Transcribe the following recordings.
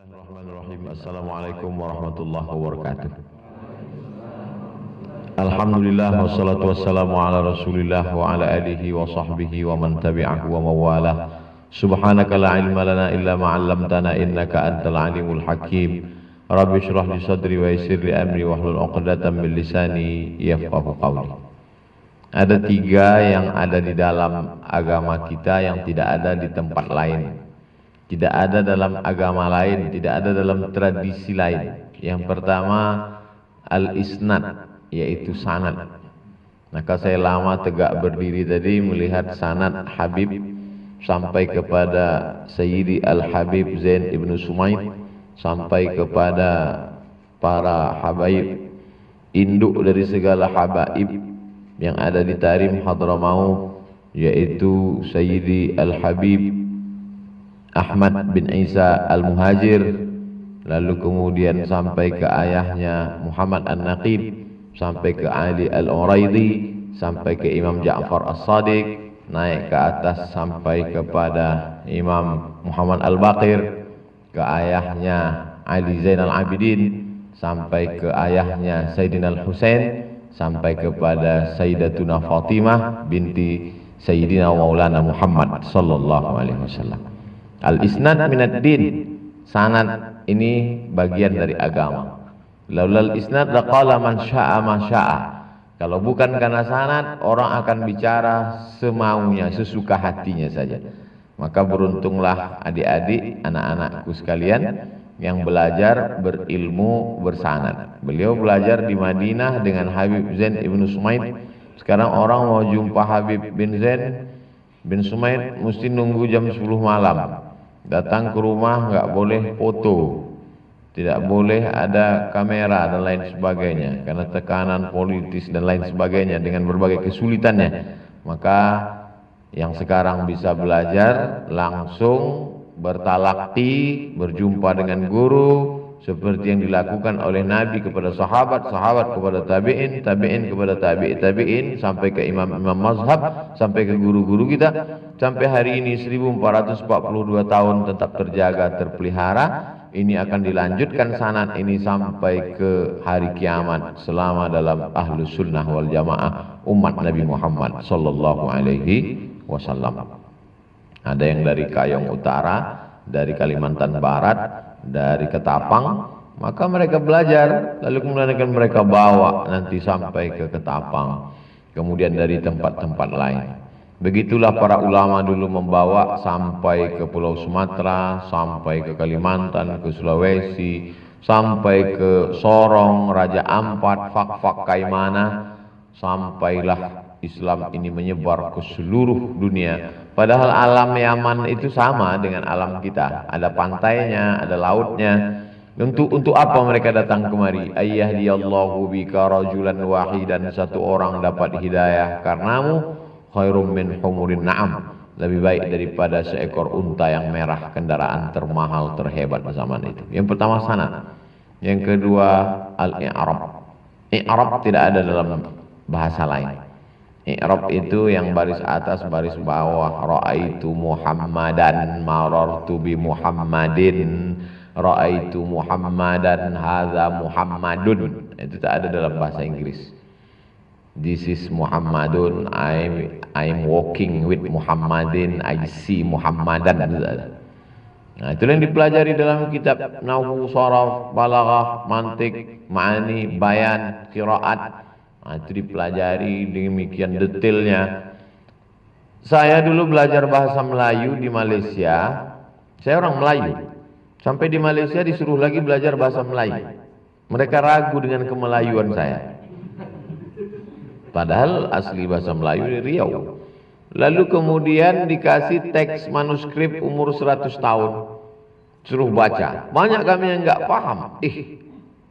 Bismillahirrahmanirrahim. Assalamualaikum warahmatullahi wabarakatuh. Alhamdulillah wassalatu wassalamu ala Rasulillah wa ala alihi wa sahbihi wa man tabi'ahu wa mawalah. Subhanaka la ilma lana illa ma 'allamtana innaka antal alimul hakim. Rabbi shrah li sadri wa yassir li amri wahlul 'uqdatam min lisani yafqahu qawli. Ada tiga yang ada di dalam agama kita yang tidak ada di tempat lain. Tidak ada dalam agama lain, tidak ada dalam tradisi lain. Yang pertama al-isnad, yaitu sanad. Maka saya lama tegak berdiri tadi melihat sanad Habib sampai kepada Sayyidi Al-Habib Zain Ibnu Sumaid, sampai kepada para habaib, induk dari segala habaib yang ada di Tarim Hadramaut, yaitu Sayyidi Al-Habib Ahmad bin Isa Al-Muhajir, lalu kemudian sampai ke ayahnya Muhammad An-Naqib, sampai ke Ali Al-Uraidi, sampai ke Imam Ja'far As-Sadiq, naik ke atas sampai kepada Imam Muhammad Al-Baqir, ke ayahnya Ali Zainal Abidin, sampai ke ayahnya Sayyidina Al-Husain, sampai kepada Sayyidatuna Fatimah binti Sayyidina Maulana Muhammad sallallahu alaihi wasallam. Al-isnad minad din, sanad ini bagian dari agama. Laulal isnad laqala man syaa ma syaa. Kalau bukan karena sanad, orang akan bicara semaunya, sesuka hatinya saja. Maka beruntunglah adik-adik, anak-anakku sekalian yang belajar berilmu bersanad. Beliau belajar di Madinah dengan Habib Zain Ibnu Sumaid. Sekarang orang mau jumpa Habib bin Zain bin Sumaid mesti nunggu jam 10 malam. Datang ke rumah nggak boleh foto, tidak boleh ada kamera dan lain sebagainya, karena tekanan politis dan lain sebagainya dengan berbagai kesulitannya. Maka yang sekarang bisa belajar langsung bertalaqi, berjumpa dengan guru, seperti yang dilakukan oleh Nabi kepada sahabat, sahabat kepada tabi'in, tabi'in kepada tabi'in, sampai ke imam-imam mazhab, sampai ke guru-guru kita, sampai hari ini 1442 tahun tetap terjaga, terpelihara. Ini akan dilanjutkan sanad ini sampai ke hari kiamat selama dalam ahlus sunnah wal jamaah umat Nabi Muhammad sallallahu alaihi wasallam. Ada yang dari Kayong Utara, dari Kalimantan Barat, dari Ketapang, maka mereka belajar, lalu kemudian mereka bawa nanti sampai ke Ketapang, kemudian dari tempat-tempat lain. Begitulah para ulama dulu membawa sampai ke Pulau Sumatera, sampai ke Kalimantan, ke Sulawesi, sampai ke Sorong, Raja Ampat, Fak-Fak Kaimana, sampailah Islam ini menyebar ke seluruh dunia. Padahal alam Yaman itu sama dengan alam kita. Ada pantainya, ada lautnya. Untuk apa mereka datang kemari? Ayyahdiyallahu bika rajulan wahidan, satu orang dapat hidayah karenamu, khairum min humurin na'am, lebih baik daripada seekor unta yang merah, kendaraan termahal terhebat zaman itu. Yang pertama sanad. Yang kedua al-i'rab. I'rab tidak ada dalam bahasa lain. I'rab itu yang baris atas, baris bawah. Ra'aitu Muhammadan, marartu bi Muhammadin, ra'aitu Muhammadan, hadza Muhammadun. Itu tak ada dalam bahasa Inggris. This is Muhammadun, I'm walking with Muhammadin, I see Muhammadan. Nah, itu yang dipelajari dalam kitab Nahwu, Sharaf, Balaghah, Mantik, Ma'ani, Bayan, Qiraat. Nah, itu dipelajari demikian detailnya. Saya dulu belajar bahasa Melayu di Malaysia. Saya orang Melayu. Sampai di Malaysia disuruh lagi belajar bahasa Melayu. Mereka ragu dengan kemelayuan saya. Padahal asli bahasa Melayu di Riau. Lalu kemudian dikasih teks manuskrip umur 100 tahun. Suruh baca. Banyak kami yang enggak paham.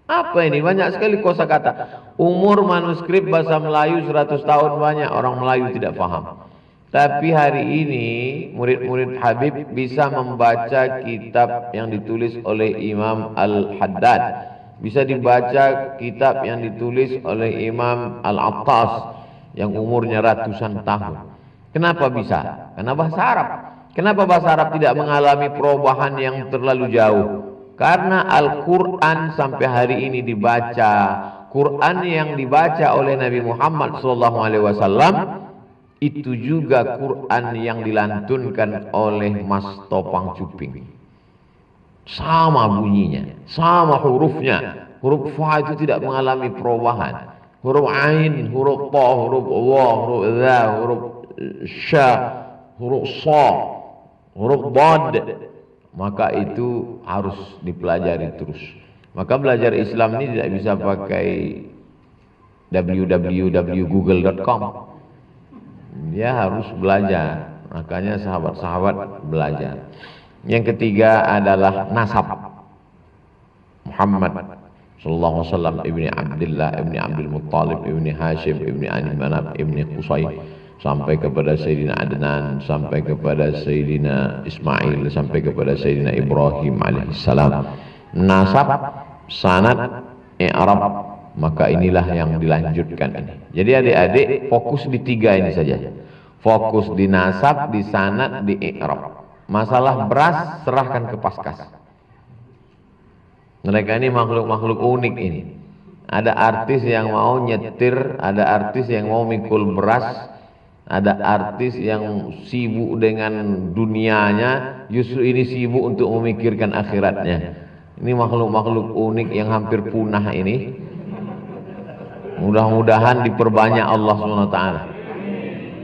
Apa ini? Banyak sekali kosakata. Umur manuskrip bahasa Melayu 100 tahun, banyak orang Melayu tidak paham. Tapi hari ini murid-murid Habib bisa membaca kitab yang ditulis oleh Imam Al-Haddad. Bisa dibaca kitab yang ditulis oleh Imam Al-Attas yang umurnya ratusan tahun. Kenapa bisa? Karena bahasa Arab. Kenapa bahasa Arab tidak mengalami perubahan yang terlalu jauh? Karena Al-Quran sampai hari ini dibaca, Quran yang dibaca oleh Nabi Muhammad SAW itu juga Quran yang dilantunkan oleh Mas Topang Cuping. Sama bunyinya, sama hurufnya. Huruf fa itu tidak mengalami perubahan. Huruf ain, huruf ta, huruf wa, huruf za, huruf sya, huruf sa, huruf dad. Maka itu harus dipelajari terus. Maka belajar Islam ini tidak bisa pakai www.google.com. Dia harus belajar. Makanya sahabat-sahabat belajar. Yang ketiga adalah nasab. Muhammad sallallahu alaihi wasallam ibni Abdullah ibni Abdul Muttalib ibni Hashim ibni Ani Manaf ibni Qusay sampai kepada Sayyidina Adnan, sampai kepada Sayyidina Ismail, sampai kepada Sayyidina Ibrahim alaihissalam. Nasab, sanad, i'rab, maka inilah yang dilanjutkan ini. Jadi adik-adik fokus di tiga ini saja. Fokus di nasab, di sanad, di i'rab. Masalah beras serahkan ke Paskas. Mereka ini makhluk-makhluk unik ini. Ada artis yang mau nyetir, ada artis yang mau mikul beras, ada artis yang sibuk dengan dunianya, justru ini sibuk untuk memikirkan akhiratnya. Ini makhluk-makhluk unik yang hampir punah ini. Mudah-mudahan diperbanyak Allah SWT.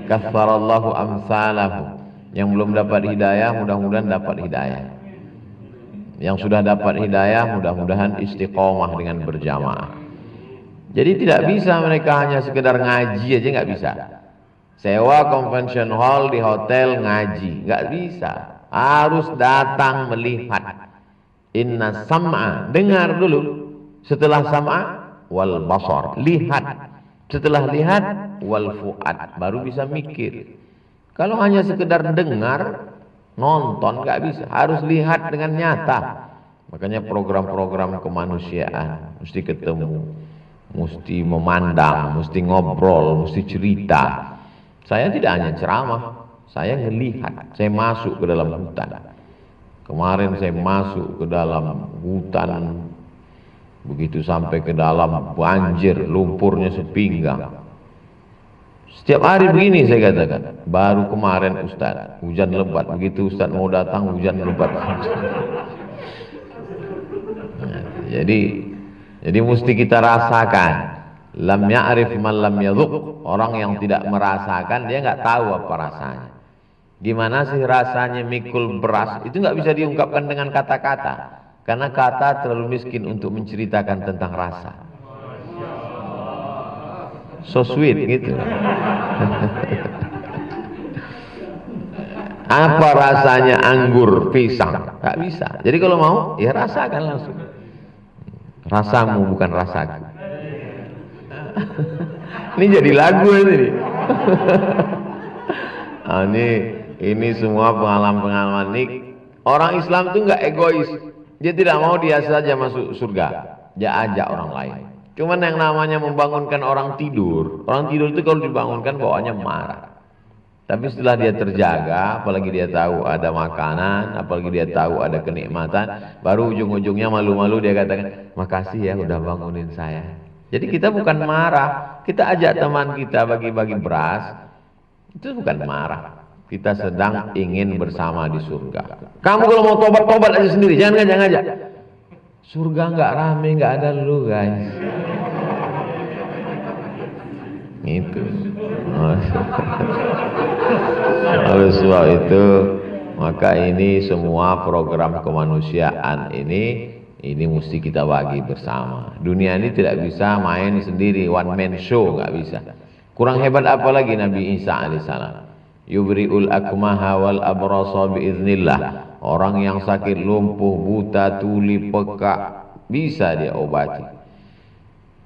Katsarallahu amsalahu. Yang belum dapat hidayah, mudah-mudahan dapat hidayah. Yang sudah dapat hidayah, mudah-mudahan istiqomah dengan berjamaah. Jadi tidak bisa mereka hanya sekedar ngaji aja, nggak bisa. Sewa convention hall di hotel ngaji, nggak bisa. Harus datang melihat. Inna sam'a, dengar dulu. Setelah sam'a, wal basar, lihat. Setelah lihat, wal fu'ad, baru bisa mikir. Kalau hanya sekedar dengar, nonton nggak bisa, harus lihat dengan nyata. Makanya program-program kemanusiaan mesti ketemu, mesti memandang, mesti ngobrol, mesti cerita. Saya tidak hanya ceramah, saya ngelihat, saya masuk ke dalam hutan. Kemarin saya masuk ke dalam hutan, begitu sampai ke dalam banjir, lumpurnya sepinggang. Setiap hari begini saya katakan. Baru kemarin Ustaz, hujan lebat. Begitu Ustaz mau datang, hujan lebat. Nah, jadi mesti kita rasakan. Lam ya'rif man lam yadhuq. Orang yang tidak merasakan, dia nggak tahu apa rasanya. Gimana sih rasanya mikul beras? Itu nggak bisa diungkapkan dengan kata-kata. Karena kata terlalu miskin untuk menceritakan tentang rasa. So sweet gitu. Apa rasanya anggur pisang? Gak bisa. Jadi kalau mau, ya rasakan langsung. Rasamu bukan rasaku. Ini jadi lagu ini. Nah, ini semua pengalaman-pengalaman ini. Orang Islam itu nggak egois. Dia tidak mau dia saja masuk surga. Dia ajak orang lain. Cuman yang namanya membangunkan orang tidur itu kalau dibangunkan bawaannya marah. Tapi setelah dia terjaga, apalagi dia tahu ada makanan, apalagi dia tahu ada kenikmatan, baru ujung-ujungnya malu-malu dia katakan, makasih ya udah bangunin saya. Jadi kita bukan marah, kita ajak teman kita bagi-bagi beras, itu bukan marah. Kita sedang ingin bersama di surga. Kamu kalau mau tobat aja sendiri, jangan ngajak-ngajak. Surga nggak rame, nggak ada lu guys. Gitu. Oleh sebab itu, maka ini semua program kemanusiaan ini mesti kita bagi bersama. Dunia ini tidak bisa main sendiri, one man show, nggak bisa. Kurang hebat apa lagi Nabi Isa alaihissalam? Yubri'ul akmaha wal abrasa biiznillah. Orang yang sakit lumpuh, buta, tuli, pekak bisa dia obati.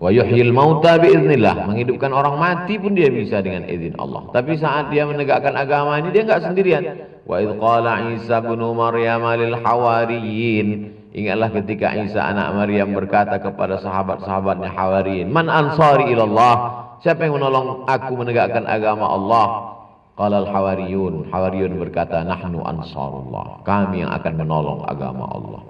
Wa yuhyil mauta biiznillah, menghidupkan orang mati pun dia bisa dengan izin Allah. Tapi saat dia menegakkan agama ini dia enggak sendirian. Wa idz qala Isa bin Maryam lil hawariyin, ingatlah ketika Isa anak Maryam berkata kepada sahabat-sahabatnya Hawariyin, man ansari ilallah, siapa yang menolong aku menegakkan agama Allah? Qala al hawariyun berkata, nahnu ansarullah, kami yang akan menolong agama Allah.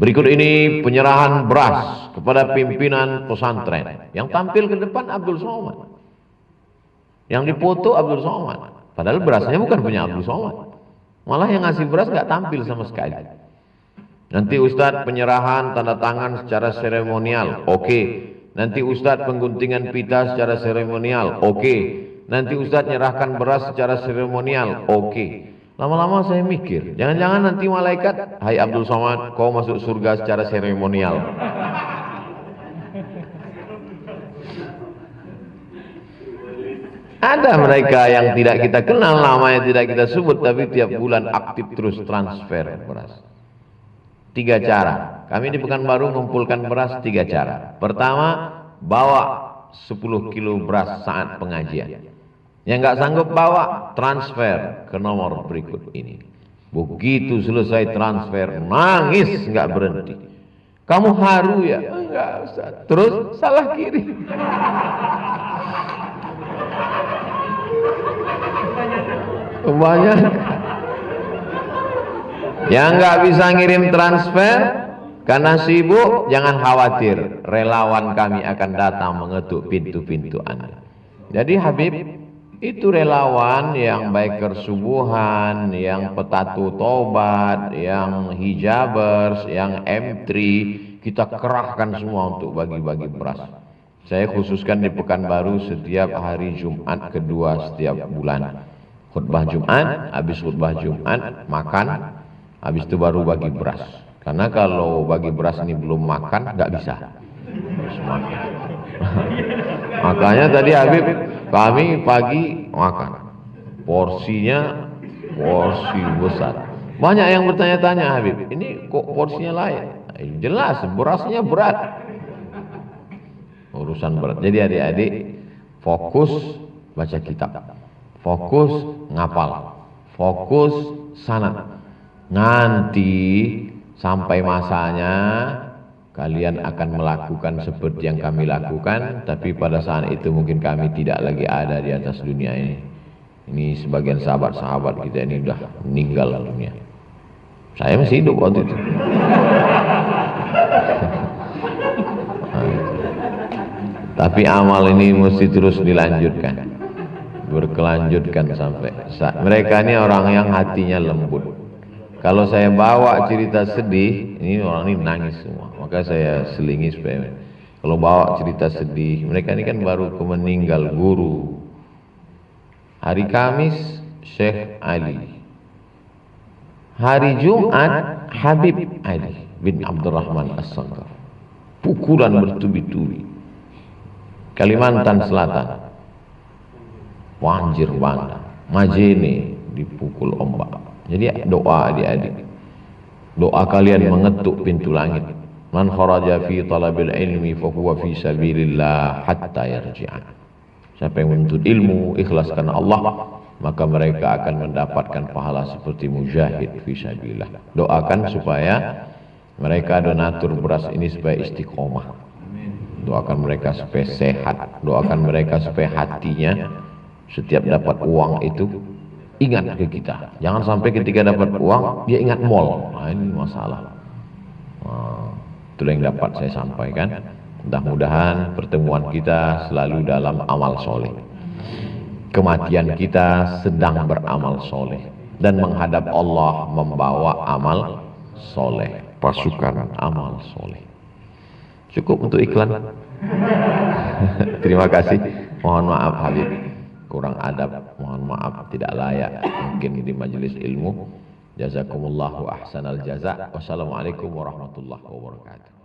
Berikut ini penyerahan beras kepada pimpinan pesantren. Yang tampil ke depan Abdul Somad. Yang dipoto Abdul Somad. Padahal berasnya bukan punya Abdul Somad. Malah yang ngasih beras nggak tampil sama sekali. Nanti Ustadz penyerahan tanda tangan secara seremonial. Oke. Nanti Ustadz pengguntingan pita secara seremonial. Oke. Nanti Ustadz nyerahkan beras secara seremonial. Oke. Lama-lama saya mikir, jangan-jangan nanti malaikat, hai Abdul Somad, kau masuk surga secara seremonial. Ada mereka yang tidak kita kenal, namanya tidak kita sebut, tapi tiap bulan aktif terus transfer beras. 3 cara. Kami di Pekanbaru mengumpulkan beras 3 cara. Pertama, bawa 10 kilo beras saat pengajian. Yang nggak sanggup bawa, transfer ke nomor berikut ini. Begitu selesai transfer, nangis nggak berhenti. Kamu haru ya? Enggak, Ustaz. Terus salah kiri. Kebanyakan. Yang nggak bisa ngirim transfer karena sibuk, jangan khawatir. Relawan kami akan datang mengetuk pintu-pintu Anda. Jadi Habib, itu relawan yang biker subuhan, yang petatu tobat, yang hijabers, yang M3, kita kerahkan semua untuk bagi-bagi beras. Saya khususkan di Pekanbaru setiap hari Jumat kedua setiap bulan. Khutbah Jumat, habis khutbah Jumat makan, habis itu baru bagi beras. Karena kalau bagi beras ini belum makan, nggak bisa. Harus makan. Makanya tadi Habib, kami pagi makan, porsinya porsi besar. Banyak yang bertanya-tanya Habib, ini kok porsinya lain? Jelas berasnya berat, urusan berat. Jadi adik-adik fokus baca kitab, fokus ngapal, fokus sanad. Nanti sampai masanya kalian akan melakukan seperti yang kami lakukan, tapi pada saat itu mungkin kami tidak lagi ada di atas dunia ini. Ini sebagian sahabat-sahabat kita ini sudah meninggal dunia. Saya masih hidup waktu itu. Tapi amal ini mesti terus dilanjutkan, berkelanjutkan sampai mereka ini orang yang hatinya lembut. Kalau saya bawa cerita sedih, ini orang ini nangis semua. Maka saya selingi supaya kalau bawa cerita sedih, mereka ini kan baru meninggal guru. Hari Kamis Syekh Ali. Hari Jumat Habib Ali bin Abdurrahman As-Sangkar. Pukulan bertubi-tubi. Kalimantan Selatan. Banjir bandang. Majene dipukul ombak. Jadi doa adik-adik, doa kalian mengetuk pintu langit. Man kharaja fi talabil ilmi fa huwa fi sabilillah hatta yarji'a. Siapa yang menuntut ilmu ikhlas karena Allah, maka mereka akan mendapatkan pahala seperti mujahid fi sabilillah. Doakan supaya mereka donatur beras ini supaya istiqomah. Doakan mereka supaya sehat, doakan mereka supaya hatinya setiap dapat uang itu ingat ke kita. Jangan sampai ketika dapat uang dia ingat mall. Nah, ini masalah. Itu yang dapat saya sampaikan. Mudah-mudahan pertemuan kita selalu dalam amal soleh. Kematian kita sedang beramal soleh dan menghadap Allah membawa amal soleh, pasukan amal soleh. Cukup untuk iklan. Terima kasih. Mohon maaf Habib, kurang adab, mohon maaf tidak layak mungkin di majelis ilmu. Jazakumullahu ahsanal jaza. Wassalamualaikum warahmatullahi wabarakatuh.